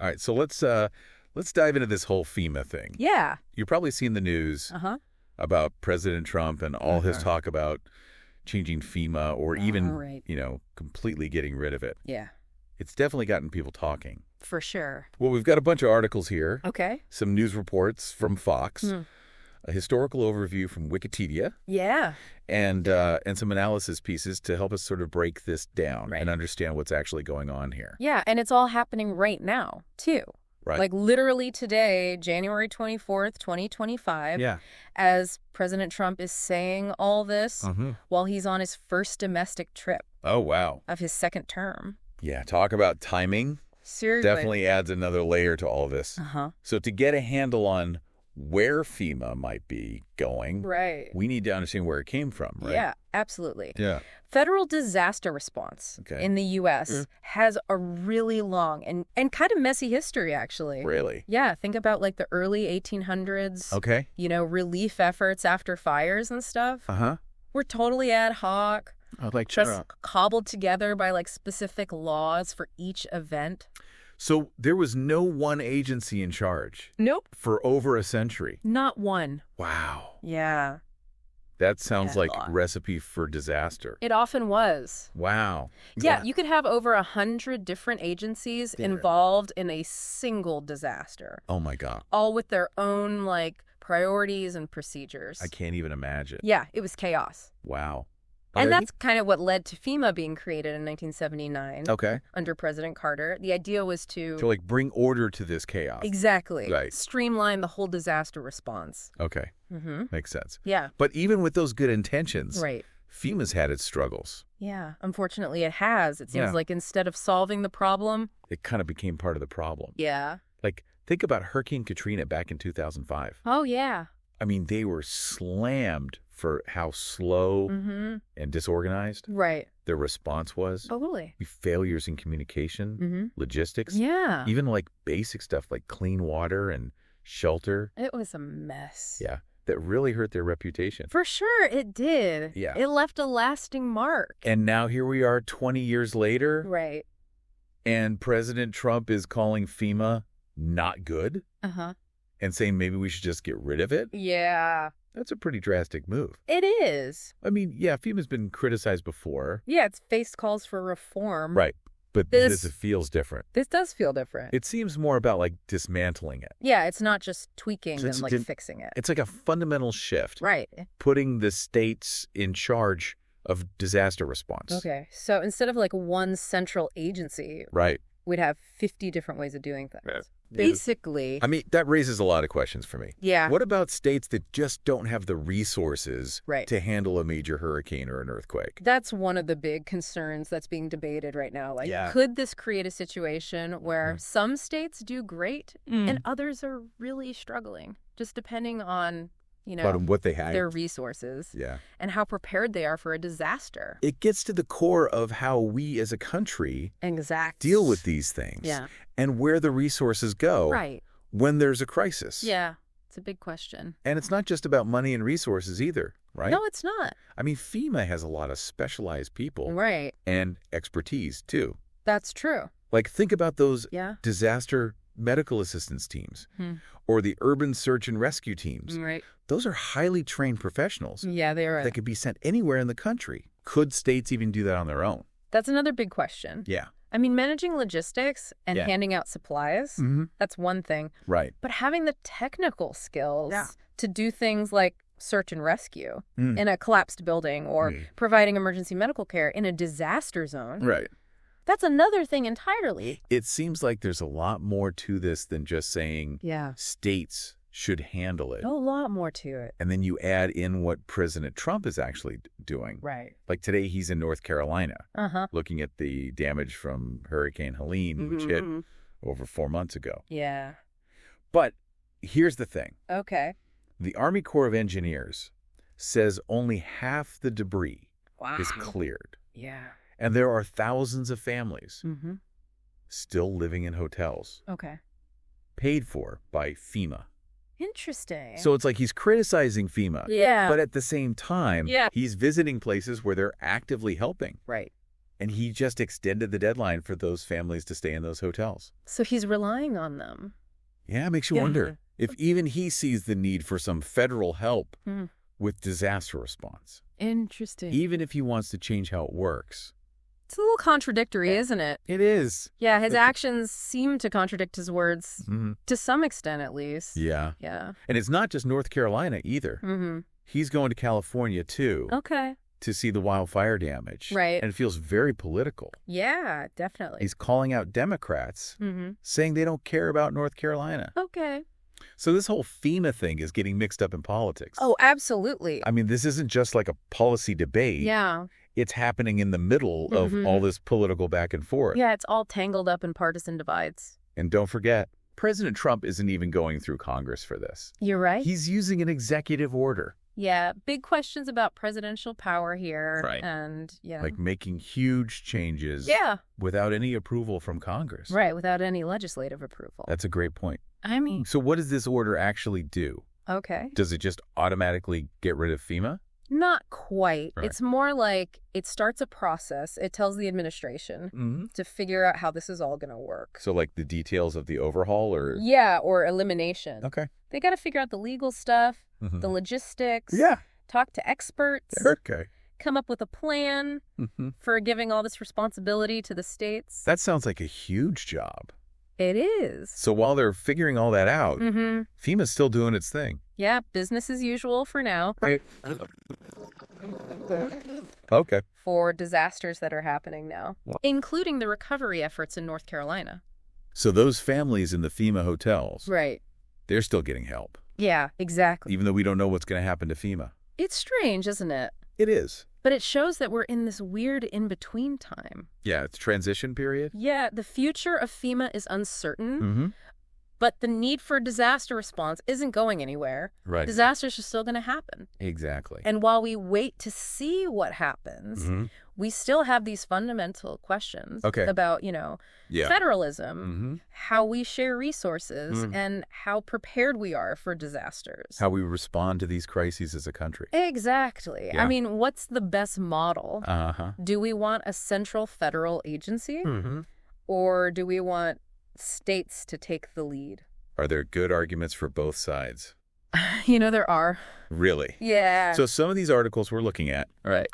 All right, so let's dive into this whole FEMA thing. Yeah. You've probably seen the news about President Trump and all his talk about changing FEMA or even, completely getting rid of it. Yeah. It's definitely gotten people talking. For sure. Well, we've got a bunch of articles here. Okay. Some news reports from Fox, a historical overview from Wikipedia. Yeah. And some analysis pieces to help us sort of break this down and understand what's actually going on here. Yeah, and it's all happening right now, too. Right. Like literally today, January 24th, 2025, as President Trump is saying all this while he's on his first domestic trip. Oh, wow. Of his second term. Yeah, talk about timing. Seriously. Definitely adds another layer to all of this. So to get a handle on where FEMA might be going, we need to understand where it came from, right? Yeah, absolutely. Yeah. Federal disaster response in the U.S. has a really long and kind of messy history, actually. Really? Yeah, think about like the early 1800s. Okay. You know, relief efforts after fires and stuff. Were totally ad hoc. Just cobbled together by like specific laws for each event. So there was no one agency in charge? Nope. For over a century? Not one. Wow. Yeah. That sounds like recipe for disaster. It often was. Wow. Yeah, you could have over 100 different agencies involved in a single disaster. Oh, my God. All with their own, like, priorities and procedures. I can't even imagine. Yeah, it was chaos. Wow. And that's kind of what led to FEMA being created in 1979. Okay. Under President Carter. The idea was to like, bring order to this chaos. Exactly. Right. Streamline the whole disaster response. Okay. Makes sense. Yeah. But even with those good intentions, right. FEMA's had its struggles. Yeah. Unfortunately, it has. It seems like instead of solving the problem, it kind of became part of the problem. Yeah. Like, think about Hurricane Katrina back in 2005. Oh, yeah. I mean, they were slammed for how slow and disorganized their response was. Totally. Failures in communication, logistics. Yeah. Even like basic stuff like clean water and shelter. It was a mess. Yeah. That really hurt their reputation. For sure, it did. Yeah. It left a lasting mark. And now here we are 20 years later. Right. And President Trump is calling FEMA not good. And saying maybe we should just get rid of it. Yeah. That's a pretty drastic move. It is. I mean, yeah, FEMA's been criticized before. Yeah, it's faced calls for reform. Right. But this feels different. This does feel different. It seems more about, like, dismantling it. Yeah, it's not just tweaking and, like, fixing it. It's like a fundamental shift. Right. Putting the states in charge of disaster response. Okay. So instead of, like, one central agency, we'd have 50 different ways of doing things. Yeah. Basically. I mean, that raises a lot of questions for me. Yeah. What about states that just don't have the resources to handle a major hurricane or an earthquake? That's one of the big concerns that's being debated right now. Like, could this create a situation where some states do great and others are really struggling, just depending on, you know, what they have, their resources, and how prepared they are for a disaster. It gets to the core of how we as a country deal with these things and where the resources go when there's a crisis. Yeah, it's a big question. And it's not just about money and resources either, right? No, it's not. I mean, FEMA has a lot of specialized people and expertise, too. That's true. Like, think about those disaster medical assistance teams or the urban search and rescue teams. Right. Those are highly trained professionals. Yeah, they are. That could be sent anywhere in the country. Could states even do that on their own? That's another big question. Yeah. I mean, managing logistics and handing out supplies, that's one thing. Right. But having the technical skills to do things like search and rescue in a collapsed building or providing emergency medical care in a disaster zone. Right. That's another thing entirely. It seems like there's a lot more to this than just saying states should handle it. A lot more to it. And then you add in what President Trump is actually doing. Right. Like today, he's in North Carolina looking at the damage from Hurricane Helene, which hit over 4 months ago. Yeah. But here's the thing. Okay. The Army Corps of Engineers says only half the debris is cleared. Yeah. And there are thousands of families still living in hotels. Okay. Paid for by FEMA. Interesting. So it's like he's criticizing FEMA. Yeah. But at the same time, he's visiting places where they're actively helping. Right. And he just extended the deadline for those families to stay in those hotels. So he's relying on them. Yeah, it makes you wonder if even he sees the need for some federal help with disaster response. Interesting. Even if he wants to change how it works. It's a little contradictory, isn't it? It is. Yeah, his actions seem to contradict his words, to some extent at least. Yeah. Yeah. And it's not just North Carolina either. He's going to California, too. Okay. To see the wildfire damage. Right. And it feels very political. Yeah, definitely. He's calling out Democrats, saying they don't care about North Carolina. Okay. So this whole FEMA thing is getting mixed up in politics. Oh, absolutely. I mean, this isn't just like a policy debate. Yeah. It's happening in the middle of all this political back and forth. Yeah, it's all tangled up in partisan divides. And don't forget, President Trump isn't even going through Congress for this. You're right. He's using an executive order. Yeah, big questions about presidential power here. Right. And, like making huge changes without any approval from Congress. Right, without any legislative approval. That's a great point. I mean... So what does this order actually do? Okay. Does it just automatically get rid of FEMA? Not quite. Right. It's more like it starts a process. It tells the administration to figure out how this is all going to work. So like the details of the overhaul or? Yeah, or elimination. Okay. They got to figure out the legal stuff, the logistics. Yeah. Talk to experts. Okay. Come up with a plan for giving all this responsibility to the states. That sounds like a huge job. It is. So while they're figuring all that out, FEMA's still doing its thing. Yeah, business as usual for now. Right. Okay. For disasters that are happening now, including the recovery efforts in North Carolina. So those families in the FEMA hotels, right, they're still getting help. Yeah, exactly. Even though we don't know what's going to happen to FEMA. It's strange, isn't it? It is. But it shows that we're in this weird in-between time. Yeah, it's transition period. Yeah, the future of FEMA is uncertain, but the need for disaster response isn't going anywhere. Right. Disasters are still going to happen. Exactly. And while we wait to see what happens, we still have these fundamental questions about, federalism, how we share resources, and how prepared we are for disasters. How we respond to these crises as a country. Exactly. Yeah. I mean, what's the best model? Do we want a central federal agency? Or do we want states to take the lead? Are there good arguments for both sides? There are. Really? Yeah. So some of these articles we're looking at,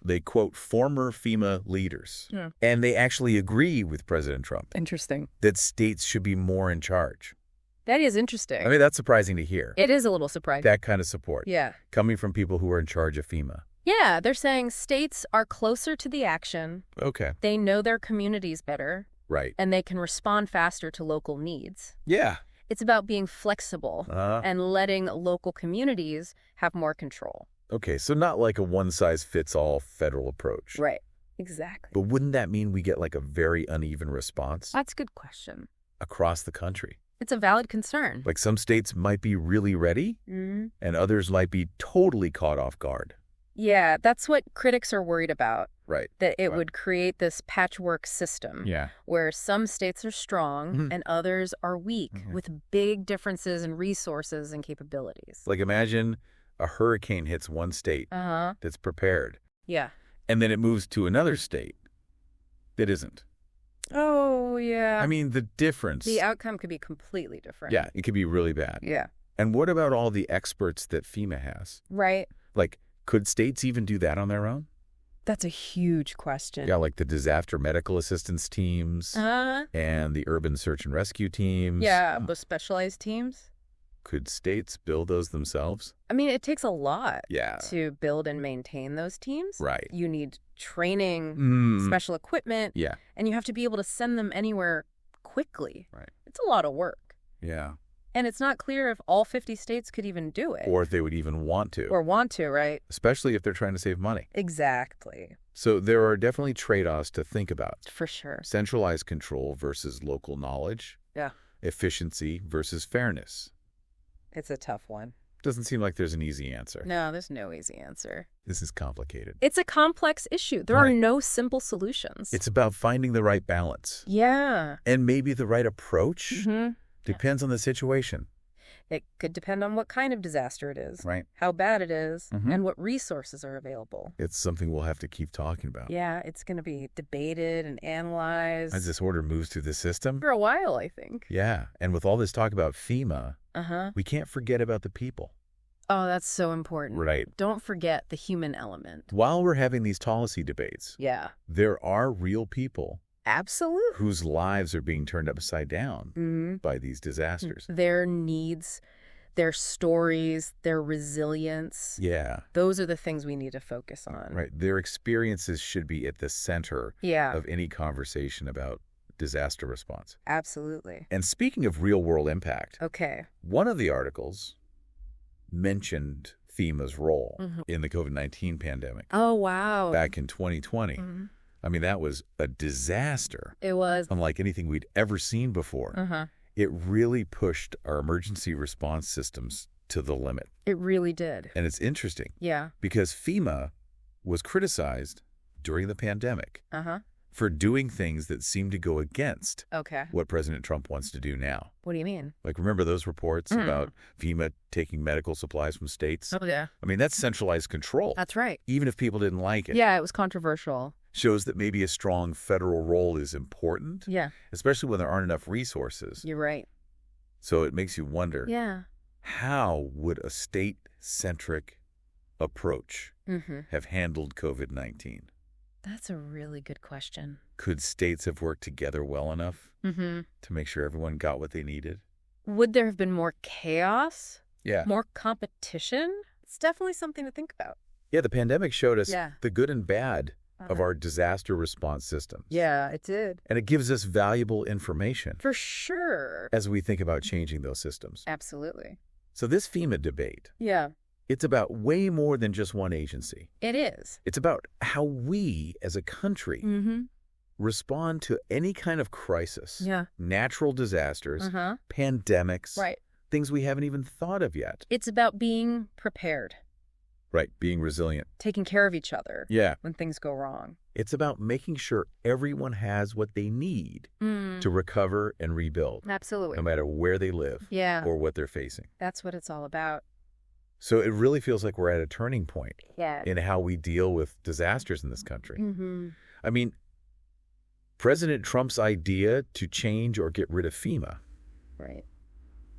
they quote former FEMA leaders. And they actually agree with President Trump. Interesting. That states should be more in charge. That is interesting. I mean, that's surprising to hear. It is a little surprising. That kind of support. Yeah. Coming from people who are in charge of FEMA. Yeah, they're saying states are closer to the action. Okay. They know their communities better. Right. And they can respond faster to local needs. Yeah. It's about being flexible and letting local communities have more control. Okay, so not like a one-size-fits-all federal approach. Right, exactly. But wouldn't that mean we get like a very uneven response? That's a good question. Across the country. It's a valid concern. Like some states might be really ready, and others might be totally caught off guard. Yeah, that's what critics are worried about. Right. That it would create this patchwork system where some states are strong and others are weak with big differences in resources and capabilities. Like imagine a hurricane hits one state that's prepared. Yeah. And then it moves to another state that isn't. Oh, yeah. I mean, the difference. The outcome could be completely different. Yeah, it could be really bad. Yeah. And what about all the experts that FEMA has? Right. Like, could states even do that on their own? That's a huge question. Yeah, like the disaster medical assistance teams and the urban search and rescue teams. Yeah, those specialized teams. Could states build those themselves? I mean, it takes a lot to build and maintain those teams. Right. You need training, special equipment. Yeah. And you have to be able to send them anywhere quickly. Right. It's a lot of work. Yeah. And it's not clear if all 50 states could even do it. Or if they would even want to. Or want to, right? Especially if they're trying to save money. Exactly. So there are definitely trade-offs to think about. For sure. Centralized control versus local knowledge. Yeah. Efficiency versus fairness. It's a tough one. Doesn't seem like there's an easy answer. No, there's no easy answer. This is complicated. It's a complex issue. There are no simple solutions. It's about finding the right balance. Yeah. And maybe the right approach. Depends on the situation. It could depend on what kind of disaster it is, right? How bad it is, and what resources are available. It's something we'll have to keep talking about. Yeah, it's going to be debated and analyzed. As this order moves through the system. For a while, I think. Yeah, and with all this talk about FEMA, we can't forget about the people. Oh, that's so important. Right. Don't forget the human element. While we're having these policy debates, there are real people. Absolutely. Whose lives are being turned upside down by these disasters. Their needs, their stories, their resilience. Yeah. Those are the things we need to focus on. Right. Their experiences should be at the center of any conversation about disaster response. Absolutely. And speaking of real-world impact, one of the articles mentioned FEMA's role in the COVID-19 pandemic. Oh, wow. Back in 2020. I mean, that was a disaster. It was. Unlike anything we'd ever seen before. It really pushed our emergency response systems to the limit. It really did. And it's interesting. Yeah. Because FEMA was criticized during the pandemic for doing things that seemed to go against what President Trump wants to do now. What do you mean? Like, remember those reports about FEMA taking medical supplies from states? Oh, yeah. I mean, that's centralized control. That's right. Even if people didn't like it. Yeah, it was controversial. Shows that maybe a strong federal role is important. Yeah. Especially when there aren't enough resources. You're right. So it makes you wonder. Yeah. How would a state-centric approach have handled COVID-19? That's a really good question. Could states have worked together well enough to make sure everyone got what they needed? Would there have been more chaos? Yeah. More competition? It's definitely something to think about. Yeah, the pandemic showed us the good and bad of our disaster response systems. Yeah, it did. And it gives us valuable information. For sure. As we think about changing those systems. Absolutely. So this FEMA debate. Yeah. It's about way more than just one agency. It is. It's about how we as a country respond to any kind of crisis. Yeah. Natural disasters, pandemics, things we haven't even thought of yet. It's about being prepared. Right, being resilient. Taking care of each other when things go wrong. It's about making sure everyone has what they need to recover and rebuild. Absolutely. No matter where they live or what they're facing. That's what it's all about. So it really feels like we're at a turning point in how we deal with disasters in this country. I mean, President Trump's idea to change or get rid of FEMA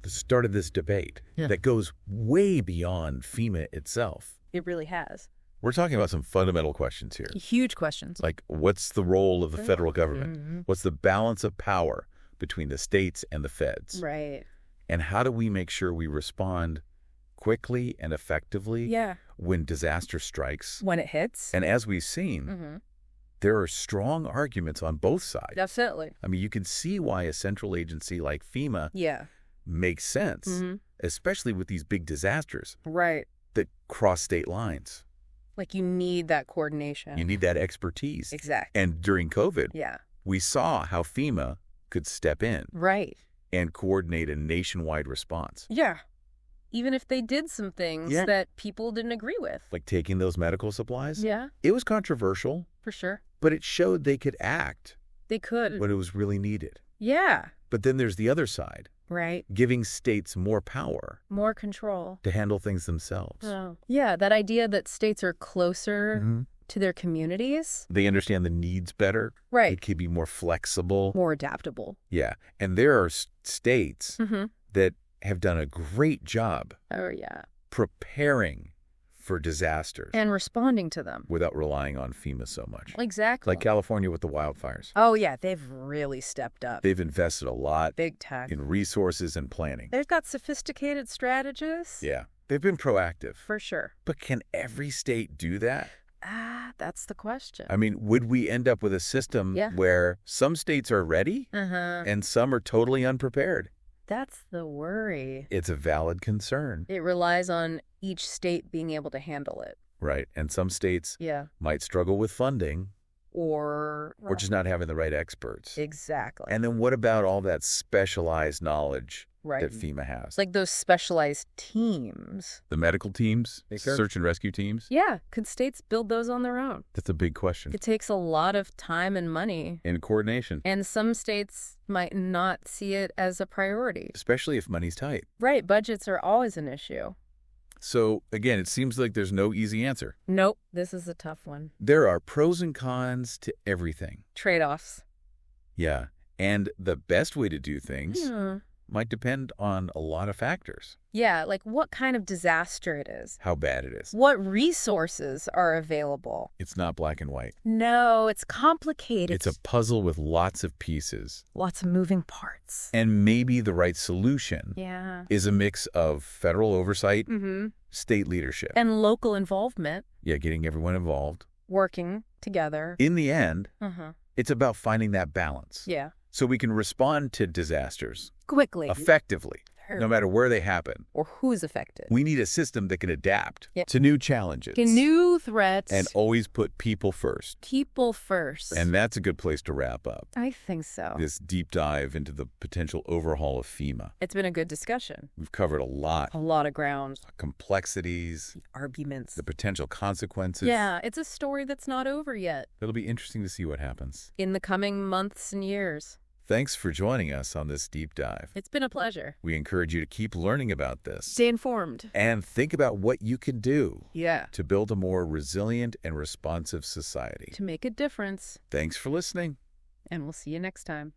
the start of this debate that goes way beyond FEMA itself. It really has. We're talking about some fundamental questions here. Huge questions. Like, what's the role of the federal government? What's the balance of power between the states and the feds? Right. And how do we make sure we respond quickly and effectively when disaster strikes? When it hits. And as we've seen, there are strong arguments on both sides. Definitely. I mean, you can see why a central agency like FEMA makes sense, especially with these big disasters that cross state lines. Like, you need that coordination. You need that expertise. Exactly. And during COVID, we saw how FEMA could step in and coordinate a nationwide response. Yeah. Even if they did some things that people didn't agree with. Like taking those medical supplies? Yeah. It was controversial. For sure. But it showed they could act. They could. When it was really needed. Yeah. But then there's the other side. Right. Giving states more power. More control. To handle things themselves. Oh. Yeah, that idea that states are closer to their communities. They understand the needs better. Right. They can be more flexible. More adaptable. Yeah. And there are states that have done a great job preparing for disasters. And responding to them. Without relying on FEMA so much. Exactly. Like California with the wildfires. Oh, yeah. They've really stepped up. They've invested a lot. Big time. In resources and planning. They've got sophisticated strategists. Yeah. They've been proactive. For sure. But can every state do that? That's the question. I mean, would we end up with a system where some states are ready and some are totally unprepared? That's the worry. It's a valid concern. It relies on each state being able to handle it. Right. And some states might struggle with funding. Or just not having the right experts. Exactly. And then what about all that specialized knowledge that FEMA has. Like those specialized teams. The medical teams, search and rescue teams? Yeah. Could states build those on their own? That's a big question. It takes a lot of time and money. And coordination. And some states might not see it as a priority. Especially if money's tight. Right. Budgets are always an issue. So, again, it seems like there's no easy answer. Nope. This is a tough one. There are pros and cons to everything. Trade-offs. Yeah. And the best way to do things might depend on a lot of factors. Yeah, like what kind of disaster it is. How bad it is. What resources are available. It's not black and white. No, it's complicated. It's a puzzle with lots of pieces. Lots of moving parts. And maybe the right solution is a mix of federal oversight, state leadership. And local involvement. Yeah, getting everyone involved. Working together. In the end, it's about finding that balance. Yeah. So we can respond to disasters quickly, effectively, no matter where they happen. Or who's affected. We need a system that can adapt to new challenges. To new threats. And always put people first. People first. And that's a good place to wrap up. I think so. This deep dive into the potential overhaul of FEMA. It's been a good discussion. We've covered a lot. A lot of ground. Complexities. Arguments. The potential consequences. Yeah, it's a story that's not over yet. It'll be interesting to see what happens. In the coming months and years. Thanks for joining us on this deep dive. It's been a pleasure. We encourage you to keep learning about this. Stay informed. And think about what you can do to build a more resilient and responsive society. To make a difference. Thanks for listening. And we'll see you next time.